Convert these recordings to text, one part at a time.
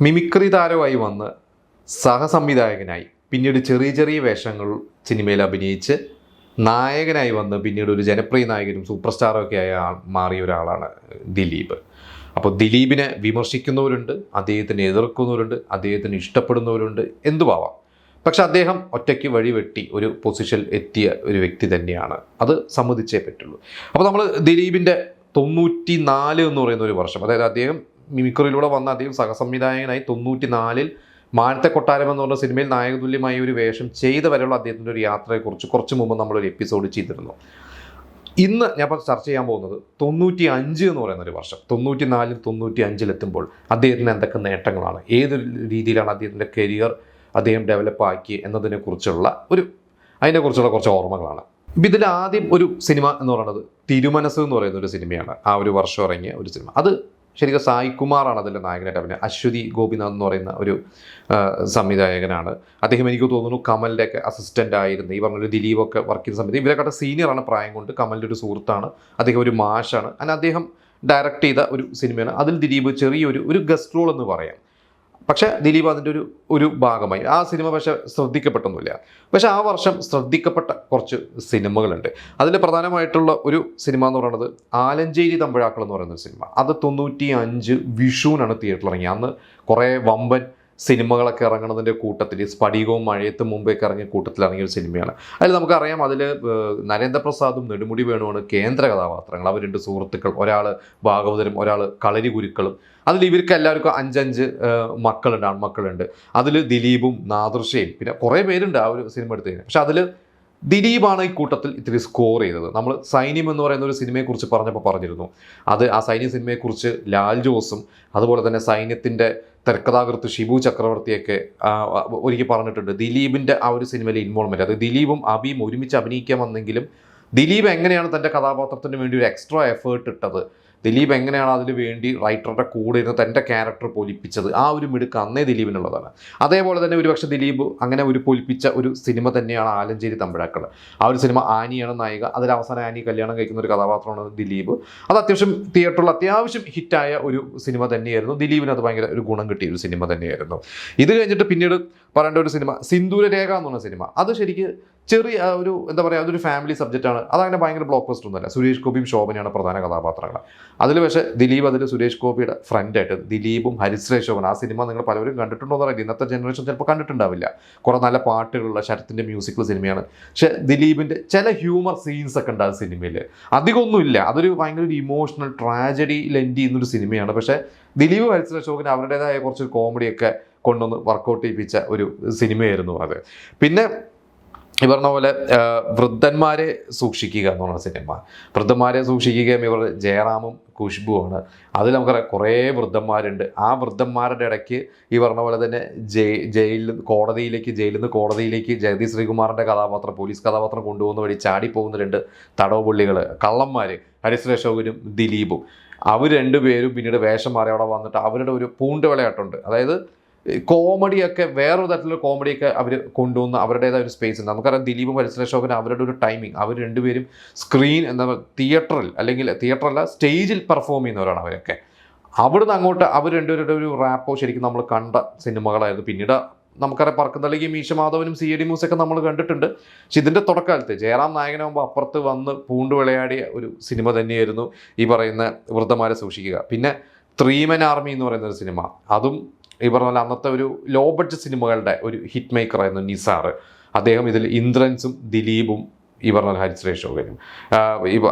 Mimicry താരമായി വന്ന് സഹസംവിധായകനായി പിന്നീട് ചെറിയ ചെറിയ വേഷങ്ങൾ സിനിമയിൽ അഭിനയിച്ച് നായകനായി വന്ന് പിന്നീട് ഒരു ജനപ്രിയ നായകനും സൂപ്പർ സ്റ്റാറൊക്കെ മാറിയ ഒരാളാണ് ദിലീപ്. അപ്പോൾ ദിലീപിനെ വിമർശിക്കുന്നവരുണ്ട്, അദ്ദേഹത്തിനെ എതിർക്കുന്നവരുണ്ട്, അദ്ദേഹത്തിന് ഇഷ്ടപ്പെടുന്നവരുണ്ട്, എന്തുമാവാം. പക്ഷെ അദ്ദേഹം ഒറ്റയ്ക്ക് വഴിവെട്ടി ഒരു പൊസിഷനിൽ എത്തിയ ഒരു വ്യക്തി തന്നെയാണ്, അത് സമ്മതിച്ചേ പറ്റുള്ളൂ. അപ്പോൾ നമ്മൾ ദിലീപിൻ്റെ 94 എന്ന് പറയുന്ന ഒരു വർഷം, അതായത് അദ്ദേഹം മിമിക്രിയിലൂടെ വന്ന അദ്ദേഹം സഹസംവിധായകനായി 94 മാനത്തെ കൊട്ടാരം എന്ന് പറഞ്ഞ സിനിമയിൽ നായകതുല്യമായ ഒരു വേഷം ചെയ്ത വരെയുള്ള അദ്ദേഹത്തിൻ്റെ ഒരു യാത്രയെക്കുറിച്ച് കുറച്ച് മുമ്പ് നമ്മളൊരു എപ്പിസോഡ് ചെയ്തിരുന്നു. ഇന്ന് ഞാൻ ഇപ്പോൾ ചർച്ച ചെയ്യാൻ പോകുന്നത് 95 എന്ന് പറയുന്ന ഒരു വർഷം, 94 95 അദ്ദേഹത്തിന് എന്തൊക്കെ നേട്ടങ്ങളാണ്, ഏതൊരു രീതിയിലാണ് അദ്ദേഹത്തിൻ്റെ കരിയർ അദ്ദേഹം ഡെവലപ്പ് ആക്കി എന്നതിനെക്കുറിച്ചുള്ള അതിനെക്കുറിച്ചുള്ള കുറച്ച് ഓർമ്മകളാണ്. ഇപ്പം ഇതിൽ ആദ്യം ഒരു സിനിമ എന്ന് പറയുന്നത് തിരുമനസ് എന്ന് പറയുന്ന ഒരു സിനിമയാണ്. ആ ഒരു വർഷം ഇറങ്ങിയ ഒരു സിനിമ. അത് ശരിക്കും സായികുമാറാണ് അതിൻ്റെ നായകനായിട്ട് അഭിനയം. അശ്വതി ഗോപിനാഥ് എന്ന് പറയുന്ന ഒരു സംവിധായകനാണ് അദ്ദേഹം. എനിക്ക് തോന്നുന്നു കമലിൻ്റെ ഒക്കെ അസിസ്റ്റൻ്റ് ആയിരുന്നു. ഈ പറഞ്ഞൊരു ദിലീപൊക്കെ വർക്ക് ചെയ്യുന്ന സമയത്ത് ഇവരെക്കാട്ട് സീനിയറാണ് പ്രായം കൊണ്ട്. കമലിൻ്റെ ഒരു സുഹൃത്താണ് അദ്ദേഹം, ഒരു മാഷാണ്. അങ്ങനെ അദ്ദേഹം ഡയറക്റ്റ് ചെയ്ത ഒരു സിനിമയാണ്. അതിൽ ദിലീപ് ചെറിയൊരു ഗസ്റ്റ് റോൾ എന്ന് പറയാം. പക്ഷേ ദിലീപ് അതിൻ്റെ ഒരു ഭാഗമായി. ആ സിനിമ പക്ഷേ ശ്രദ്ധിക്കപ്പെട്ടൊന്നുമില്ല. പക്ഷേ ആ വർഷം ശ്രദ്ധിക്കപ്പെട്ട കുറച്ച് സിനിമകളുണ്ട്. അതിൽ പ്രധാനമായിട്ടുള്ള ഒരു സിനിമ എന്ന് പറയുന്നത് ആലഞ്ചേരി തമ്പുഴാക്കൾ എന്ന് പറയുന്ന ഒരു സിനിമ. അത് 95 വിഷുവിനാണ് തിയേറ്ററിൽ ഇറങ്ങിയത്. അന്ന് കുറേ വമ്പൻ സിനിമകളൊക്കെ ഇറങ്ങുന്നതിൻ്റെ കൂട്ടത്തിൽ സ്ഫടികവും മഴയത്തും മുമ്പേക്ക് ഇറങ്ങിയ കൂട്ടത്തിൽ ഇറങ്ങിയ ഒരു സിനിമയാണ്. അതിൽ നമുക്കറിയാം, അതിൽ നരേന്ദ്രപ്രസാദും നെടുമുടി വേണുവാണ് കേന്ദ്ര കഥാപാത്രങ്ങൾ. അവർ 2 സുഹൃത്തുക്കൾ, ഒരാൾ ഭാഗവതരും ഒരാൾ കളരി ഗുരുക്കളും. അതിൽ ഇവർക്ക് എല്ലാവർക്കും 5 മക്കളുണ്ട്, ആൺമക്കളുണ്ട്. അതിൽ ദിലീപും നാദൃശയും പിന്നെ കുറേ പേരുണ്ട് ആ ഒരു സിനിമ എടുത്തു കഴിഞ്ഞാൽ. പക്ഷെ അതിൽ ദിലീപാണ് ഈ കൂട്ടത്തിൽ ഇത്തിരി സ്കോർ ചെയ്തത്. നമ്മൾ സൈന്യം എന്ന് പറയുന്ന ഒരു സിനിമയെക്കുറിച്ച് പറഞ്ഞിരുന്നു. ആ സൈന്യം സിനിമയെക്കുറിച്ച് ലാൽ ജോസും അതുപോലെ തന്നെ സൈന്യത്തിൻ്റെ തിരക്കഥാകൃത്ത് ഷിബു ചക്രവർത്തിയൊക്കെ ഒരിക്കൽ പറഞ്ഞിട്ടുണ്ട് ദിലീപിൻ്റെ ആ ഒരു സിനിമയിലെ ഇൻവോൾവ്മെൻറ്റ്. അത് ദിലീപും അബിയും ഒരുമിച്ച് അഭിനയിക്കാൻ വന്നെങ്കിലും ദിലീപ് എങ്ങനെയാണ് തൻ്റെ കഥാപാത്രത്തിന് വേണ്ടി ഒരു എക്സ്ട്രാ എഫേർട്ട് ഇട്ടത്, ദിലീപ് എങ്ങനെയാണ് അതിന് വേണ്ടി റൈറ്ററുടെ കൂടെ ഇരുന്ന് തൻ്റെ ക്യാരക്ടർ പൊലിപ്പിച്ചത്, ആ ഒരു മിടുക്ക് അന്നേ ദിലീപിനുള്ളതാണ്. അതേപോലെ തന്നെ ഒരുപക്ഷെ ദിലീപ് അങ്ങനെ ഒരു പൊലിപ്പിച്ച ഒരു സിനിമ തന്നെയാണ് ആലഞ്ചേരി തമ്പുഴാക്കൾ. ആ ഒരു സിനിമ ആനിയാണ് നായിക. അതിൽ അവസാനം ആനി കല്യാണം കഴിക്കുന്ന ഒരു കഥാപാത്രമാണ് ദിലീപ്. അത് അത്യാവശ്യം തിയേറ്ററിൽ അത്യാവശ്യം ഹിറ്റായ ഒരു സിനിമ തന്നെയായിരുന്നു. ദിലീപിന് അത് ഭയങ്കര ഒരു ഗുണം കിട്ടിയ ഒരു സിനിമ തന്നെയായിരുന്നു. ഇത് കഴിഞ്ഞിട്ട് പിന്നീട് പറയേണ്ട ഒരു സിനിമ സിന്ദൂരരേഖ എന്ന് പറഞ്ഞ സിനിമ. അത് ശരിക്ക് ചെറിയ എന്താ പറയുക, അതൊരു ഫാമിലി സബ്ജക്റ്റാണ്. അതങ്ങനെ ഭയങ്കര ബ്ലോക്ക് ബസ്റ്റർ ഒന്നുമല്ല. സുരേഷ് ഗോപിയും ശോഭനയാണ് പ്രധാന കഥാപാത്രങ്ങൾ. അതിൽ പക്ഷേ ദിലീപ് അതിൽ സുരേഷ് ഗോപിയുടെ ഫ്രണ്ടായിട്ട് ദിലീപും ഹരിശ്രേഷ് ശോഭന. ആ സിനിമ നിങ്ങൾ പലവരും കണ്ടിട്ടുണ്ടോ എന്ന് അറിയില്ല. ഇന്നത്തെ ജനറേഷൻ ചിലപ്പോൾ കണ്ടിട്ടുണ്ടാവില്ല. കുറേ നല്ല പാട്ടുകളുള്ള ശരത്തിൻ്റെ മ്യൂസിക്കൽ സിനിമയാണ്. പക്ഷേ ദിലീപിൻ്റെ ചില ഹ്യൂമർ സീൻസ് ഒക്കെ ഉണ്ട് ആ സിനിമയിൽ. അധികമൊന്നുമില്ല. അതൊരു ഭയങ്കര ഒരു ഇമോഷണൽ ട്രാജഡി ലെൻഡ് ചെയ്യുന്നൊരു സിനിമയാണ്. പക്ഷേ ദിലീപ് ഹരിശ്രേഷ് ശോഭന അവരുടേതായ കുറച്ച് കോമഡിയൊക്കെ കൊണ്ടൊന്ന് വർക്കൗട്ട് ചെയ്യിപ്പിച്ച ഒരു സിനിമയായിരുന്നു അത്. പിന്നെ ഈ പറഞ്ഞ പോലെ വൃദ്ധന്മാരെ സൂക്ഷിക്കുക എന്ന് പറഞ്ഞ സിനിമ. വൃദ്ധന്മാരെ സൂക്ഷിക്കുകയും ഇവർ ജയറാമും ഖുഷ്ബുവാണ്. അതിൽ നമുക്കറിയാം കുറേ വൃദ്ധന്മാരുണ്ട്. ആ വൃദ്ധന്മാരുടെ ഇടയ്ക്ക് ഈ പറഞ്ഞ പോലെ തന്നെ ജയിലിൽ നിന്ന് കോടതിയിലേക്ക് ജഗതി ശ്രീകുമാറിൻ്റെ കഥാപാത്രം, പോലീസ് കഥാപാത്രം കൊണ്ടുപോകുന്ന വഴി ചാടിപ്പോകുന്ന 2 തടവ് പുള്ളികൾ, കള്ളന്മാർ, ഹരിശ്രീ അശോകനും ദിലീപും. അവർ 2 പേരും പിന്നീട് വേഷം മാറി അവിടെ വന്നിട്ട് അവരുടെ ഒരു പൂണ്ട് വിളയാട്ടമുണ്ട്. അതായത് കോമഡിയൊക്കെ വേറൊരു തരത്തിലുള്ള കോമഡിയൊക്കെ അവർ കൊണ്ടുവന്ന് അവരുടേതായ ഒരു സ്പേസ് ഉണ്ട്. നമുക്കറിയാം ദിലീപും ഹരിശ്രീ അശോകനും അവരുടെ ഒരു ടൈമിങ്, അവർ 2 പേരും സ്ക്രീൻ തിയേറ്ററല്ല സ്റ്റേജിൽ പെർഫോം ചെയ്യുന്നവരാണ് അവരൊക്കെ. അവിടുന്ന് അങ്ങോട്ട് അവർ 2 പേരുടെ ഒരു റാപ്പോ ശരിക്കും നമ്മൾ കണ്ട സിനിമകളായിരുന്നു. പിന്നീട് നമുക്കറിയാം പറക്കുന്നല്ലെങ്കിൽ മീശ മാധവനും CID മൂസൊക്കെ നമ്മൾ കണ്ടിട്ടുണ്ട്. പക്ഷെ ഇതിൻ്റെ തുടക്കകാലത്ത് ജയറാം നായകനാകുമ്പോൾ അപ്പുറത്ത് വന്ന് പൂണ്ട് വിളയാടിയ ഒരു സിനിമ തന്നെയായിരുന്നു ഈ പറയുന്ന വൃദ്ധന്മാരെ സൂക്ഷിക്കുക. പിന്നെ 3 Men Army എന്ന് പറയുന്നൊരു സിനിമ, അതും ഈ പറഞ്ഞ പോലെ അന്നത്തെ ഒരു ലോ ബഡ്ജറ്റ് സിനിമകളുടെ ഒരു ഹിറ്റ് മേക്കറായിരുന്നു നിസാർ. അദ്ദേഹം ഇതിൽ ഇന്ദ്രൻസും ദിലീപും ഈ പറഞ്ഞ ഹരിശ്രീ അശോകനും.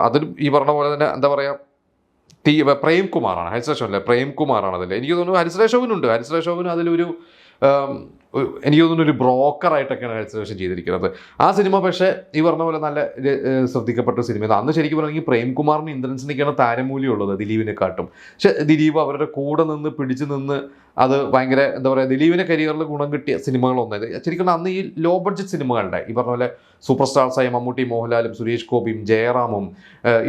അതിൽ ഈ പറഞ്ഞ പോലെ തന്നെ എന്താ പറയുക, പ്രേംകുമാറാണ്. ഹരിശ്രീ അശോകനല്ലേ, പ്രേംകുമാറാണ് അതിൽ. എനിക്ക് തോന്നുന്നു ഹരിശ്രീ അശോകനുണ്ട്. ഹരിശ്രീ അശോകനും അതിലൊരു എനിക്ക് തോന്നുന്നു ഒരു ബ്രോക്കറായിട്ടൊക്കെയാണ് ഹരിശ്രീ ചെയ്തിരിക്കുന്നത് ആ സിനിമ. പക്ഷേ ഈ പറഞ്ഞ പോലെ നല്ല ശ്രദ്ധിക്കപ്പെട്ട സിനിമയാണ്. അന്ന് ശരിക്കും പറഞ്ഞെങ്കിൽ പ്രേംകുമാറിന് ഇന്ദ്രൻസിനൊക്കെയാണ് താരമൂല്യമുള്ളത് ദിലീപിനെക്കാട്ടും. പക്ഷെ ദിലീപ് അവരുടെ കൂടെ നിന്ന് പിടിച്ചു നിന്ന് അത് ഭയങ്കര എന്താ പറയുക, ദിലീപിൻ്റെ കരിയറിൽ ഗുണം കിട്ടിയ സിനിമകളൊന്നത് ശരിക്കും അന്ന് ഈ ലോ ബഡ്ജറ്റ് സിനിമകളുടെ ഈ പറഞ്ഞ പോലെ സൂപ്പർ സ്റ്റാർസായ മമ്മൂട്ടി, മോഹൻലാലും, സുരേഷ് ഗോപിയും, ജയറാമും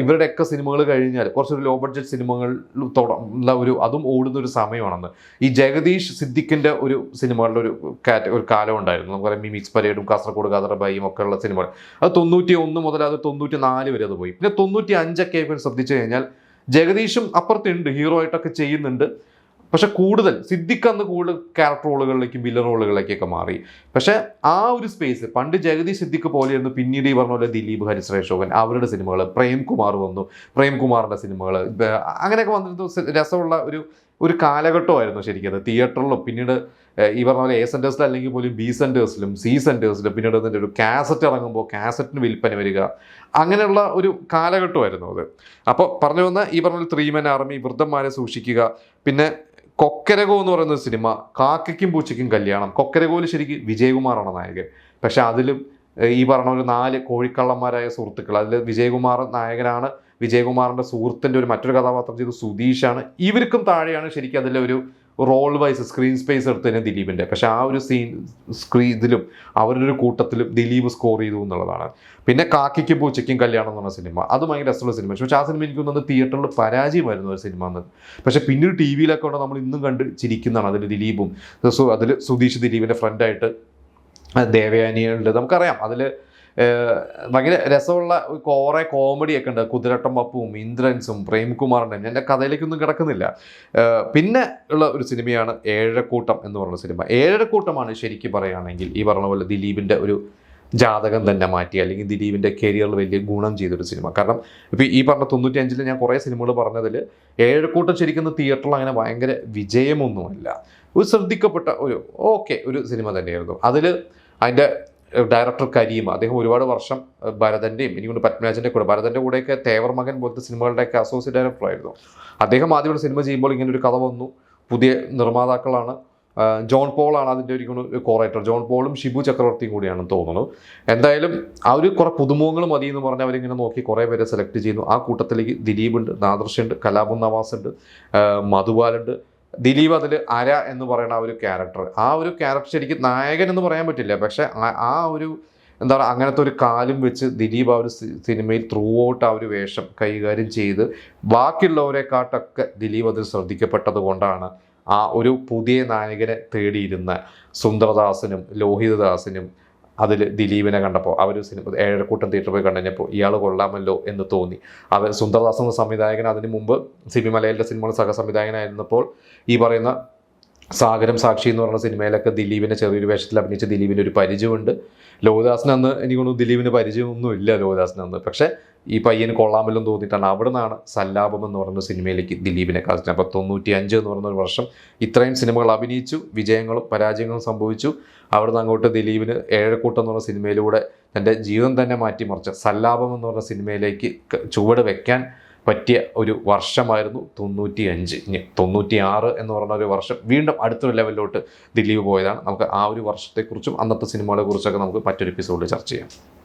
ഇവരുടെയൊക്കെ സിനിമകൾ കഴിഞ്ഞാൽ കുറച്ചൊരു ലോ ബഡ്ജറ്റ് സിനിമകൾ അതും ഓടുന്ന ഒരു സമയമാണെന്ന്. ഈ ജഗദീഷ് സിദ്ദിഖിൻ്റെ ഒരു സിനിമകളുടെ ഒരു കാലം ഉണ്ടായിരുന്നു. നമുക്കറിയാം മിമിക്സ് പരേഡും കാസർഗോഡ് കാതർബായും ഒക്കെ ഉള്ള സിനിമകൾ. അത് 91 മുതൽ അത് 94 വരെ അത് പോയി. പിന്നെ 95 ശ്രദ്ധിച്ചു കഴിഞ്ഞാൽ ജഗദീഷും അപ്പുറത്തുണ്ട്, ഹീറോ ആയിട്ടൊക്കെ ചെയ്യുന്നുണ്ട്. പക്ഷെ കൂടുതൽ സിദ്ദിഖ് അന്ന് കൂടുതൽ ക്യാരക്ടർ റോളുകളിലേക്കും വില്ലൻ റോളുകളിലേക്കൊക്കെ മാറി. പക്ഷെ ആ ഒരു സ്പേസ് പണ്ട് ജഗദീഷ് സിദ്ദിഖ് പോലെയായിരുന്നു. പിന്നീട് ഈ പറഞ്ഞ പോലെ ദിലീപ്, ഹരിശ്രീ അശോകൻ അവരുടെ സിനിമകൾ, പ്രേംകുമാർ വന്നു, പ്രേംകുമാറിൻ്റെ സിനിമകൾ, അങ്ങനെയൊക്കെ വന്നിട്ട് രസമുള്ള ഒരു കാലഘട്ടമായിരുന്നു ശരിക്കും അത്. തിയേറ്ററിലും പിന്നീട് ഈ പറഞ്ഞ പോലെ A സെൻറ്റേഴ്സിൽ അല്ലെങ്കിൽ പോലും B സെൻറ്റേഴ്സിലും C സെൻറ്റേഴ്സിലും പിന്നീട് അതിൻ്റെ ഒരു കാസറ്റ് ഇറങ്ങുമ്പോൾ കാസറ്റിന് വിൽപ്പന വരിക, അങ്ങനെയുള്ള ഒരു കാലഘട്ടമായിരുന്നു അത്. അപ്പോൾ പറഞ്ഞു വന്ന ഈ പറഞ്ഞ 3 Men Army, വൃദ്ധന്മാരെ സൂക്ഷിക്കുക, പിന്നെ കൊക്കരകോ എന്ന് പറയുന്ന സിനിമ, കാക്കയ്ക്കും പൂച്ചയ്ക്കും കല്യാണം. കൊക്കരകോയിൽ ശരിക്കും വിജയകുമാറാണ് നായകൻ. പക്ഷെ അതിലും ഈ പറഞ്ഞ ഒരു 4 കോഴിക്കള്ളന്മാരായ സുഹൃത്തുക്കൾ, അതിൽ വിജയകുമാർ നായകനാണ്. വിജയകുമാറിൻ്റെ സുഹൃത്തിൻ്റെ മറ്റൊരു കഥാപാത്രം ചെയ്ത് സുധീഷാണ്. ഇവർക്കും താഴെയാണ് ശരിക്കും അതിലെ ഒരു റോൾ വൈസ് സ്ക്രീൻ സ്പേസ് എടുത്തതിന് ദിലീപിൻ്റെ. പക്ഷെ ആ ഒരു ഇതിലും അവരുടെ ഒരു കൂട്ടത്തിലും ദിലീപ് സ്കോർ ചെയ്തു എന്നുള്ളതാണ്. പിന്നെ കാക്കയ്ക്കും പൂച്ചയ്ക്കും കല്യാണം എന്ന് പറഞ്ഞ സിനിമ, അത് ഭയങ്കര രസമുള്ള സിനിമ. പക്ഷെ ആ സിനിമ എനിക്ക് തോന്നുന്നത് തിയേറ്ററിൽ പരാജയമായിരുന്നു ഒരു സിനിമ എന്ന്. പക്ഷെ പിന്നീട് ടി വിയിലൊക്കെ ഉണ്ട് നമ്മൾ ഇന്നും കണ്ട് ചിരിക്കുന്നതാണ്. അതിൽ ദിലീപും അതിൽ സുധീഷ് ദിലീപിൻ്റെ ഫ്രണ്ടായിട്ട് ദേവയാനിയുണ്ട്. നമുക്കറിയാം അതിൽ ഭയങ്കര രസമുള്ള കുറേ കോമഡിയൊക്കെ ഉണ്ട്. കുതിരട്ടം പപ്പും ഇന്ദ്രൻസും പ്രേംകുമാറിൻ്റെയും. എൻ്റെ കഥയിലേക്കൊന്നും കിടക്കുന്നില്ല. പിന്നെ ഉള്ള ഒരു സിനിമയാണ് ഏഴരക്കൂട്ടം എന്ന് പറയുന്ന സിനിമ. ഏഴരക്കൂട്ടമാണ് ശരിക്കും പറയുകയാണെങ്കിൽ ഈ പറഞ്ഞ പോലെ ദിലീപിൻ്റെ ഒരു ജാതകം തന്നെ മാറ്റി, അല്ലെങ്കിൽ ദിലീപിൻ്റെ കരിയറിൽ വലിയ ഗുണം ചെയ്തൊരു സിനിമ. കാരണം ഇപ്പോൾ ഈ പറഞ്ഞ 95 ഞാൻ കുറേ സിനിമകൾ പറഞ്ഞതിൽ ഏഴരക്കൂട്ടം ശരിക്കും തിയേറ്ററിൽ അങ്ങനെ ഭയങ്കര വിജയമൊന്നുമല്ല. ഒരു ശ്രദ്ധിക്കപ്പെട്ട ഒരു സിനിമ തന്നെയായിരുന്നു. അതിൽ അതിൻ്റെ ഡയറക്ടർ കരീം, അദ്ദേഹം ഒരുപാട് വർഷം ഭരതൻ്റെയും എനിക്കൊണ്ട് പത്മരാജൻ്റെ കൂടെ, ഭരതൻ്റെ കൂടെയൊക്കെ തേവർ മകൻ പോലത്തെ സിനിമകളുടെയൊക്കെ അസോസിയേറ്റ് ഡയറക്ടറായിരുന്നു. അദ്ദേഹം ആദ്യമായിട്ട് സിനിമ ചെയ്യുമ്പോൾ ഇങ്ങനെ ഒരു കഥ വന്നു. പുതിയ നിർമ്മാതാക്കളാണ്, ജോൺ പോളാണ് അതിൻ്റെ ഒരു കോറൈറ്റർ. ജോൺ പോളും ഷിബു ചക്രവർത്തിയും കൂടിയാണെന്ന് തോന്നുന്നു. എന്തായാലും ആ ഒരു കുറേ പുതുമുഖങ്ങൾ മതി എന്ന് പറഞ്ഞ് അവരിങ്ങനെ നോക്കി കുറേ പേരെ സെലക്ട് ചെയ്യുന്നു. ആ കൂട്ടത്തിലേക്ക് ദിലീപുണ്ട്, നാദർഷുണ്ട്, കലാപം നവാസ് ഉണ്ട്, മധുബാലുണ്ട്. ദിലീപ് അതിൽ അര എന്ന് പറയുന്ന ആ ഒരു ക്യാരക്ടർ ശരിക്കും നായകൻ എന്ന് പറയാൻ പറ്റില്ല. പക്ഷെ ആ ഒരു എന്താ പറയുക, അങ്ങനത്തെ ഒരു കാലും വെച്ച് ദിലീപ് ആ ഒരു സിനിമയിൽ ത്രൂ ഔട്ട് ആ ഒരു വേഷം കൈകാര്യം ചെയ്ത് ബാക്കിയുള്ളവരെക്കാട്ടൊക്കെ ദിലീപ് അതിൽ ശ്രദ്ധിക്കപ്പെട്ടത് കൊണ്ടാണ് ആ ഒരു പുതിയ നായകനെ തേടിയിരുന്ന സുന്ദരദാസനും ലോഹിതദാസനും അതിൽ ദിലീപിനെ കണ്ടപ്പോൾ അവർ സിനിമ ഏഴരക്കൂട്ടം തിയേറ്ററിൽ പോയി കണ്ടുകഴിഞ്ഞപ്പോൾ ഇയാൾ കൊള്ളാമല്ലോ എന്ന് തോന്നി. അവർ സുന്ദരദാസ് എന്ന സംവിധായകൻ അതിന് മുമ്പ് സിബി മലയാളിൻ്റെ സിനിമകൾ സഹസംവിധായകനായിരുന്നപ്പോൾ ഈ പറയുന്ന സാഗരം സാക്ഷി എന്ന് പറയുന്ന സിനിമയിലൊക്കെ ദിലീപിനെ ചെറിയൊരു വേഷത്തിൽ അഭിനയിച്ച ദിലീപിൻ്റെ ഒരു പരിചയമുണ്ട്. ലോഹിതദാസിന് അന്ന് എനിക്കൊന്നും ദിലീപിന് പരിചയമൊന്നുമില്ല ലോഹിതദാസിന് അന്ന്. പക്ഷേ ഈ പയ്യന് കൊള്ളാമല്ലോ തോന്നിയിട്ടാണ് അവിടെ നിന്നാണ് സല്ലാപം എന്ന് പറയുന്ന സിനിമയിലേക്ക് ദിലീപിനെ കാസ്റ്റ്. അപ്പോൾ 95 എന്ന് പറയുന്ന ഒരു വർഷം ഇത്രയും സിനിമകൾ അഭിനയിച്ചു, വിജയങ്ങളും പരാജയങ്ങളും സംഭവിച്ചു. അവിടെ നിന്ന് അങ്ങോട്ട് ദിലീപിന് ഏഴരക്കൂട്ടം എന്ന് പറഞ്ഞ സിനിമയിലൂടെ തൻ്റെ ജീവിതം തന്നെ മാറ്റിമറിച്ച സല്ലാപം എന്ന് പറഞ്ഞ സിനിമയിലേക്ക് ചുവട് വെക്കാൻ പറ്റിയ ഒരു വർഷമായിരുന്നു 95. 96 എന്ന് പറയുന്ന ഒരു വർഷം വീണ്ടും അടുത്തൊരു ലെവലിലോട്ട് ദിലീപ് പോയതാണ്. നമുക്ക് ആ ഒരു വർഷത്തെക്കുറിച്ചും അന്നത്തെ സിനിമകളെ കുറിച്ചൊക്കെ നമുക്ക് മറ്റൊരു എപ്പിസോഡിൽ ചർച്ച ചെയ്യാം.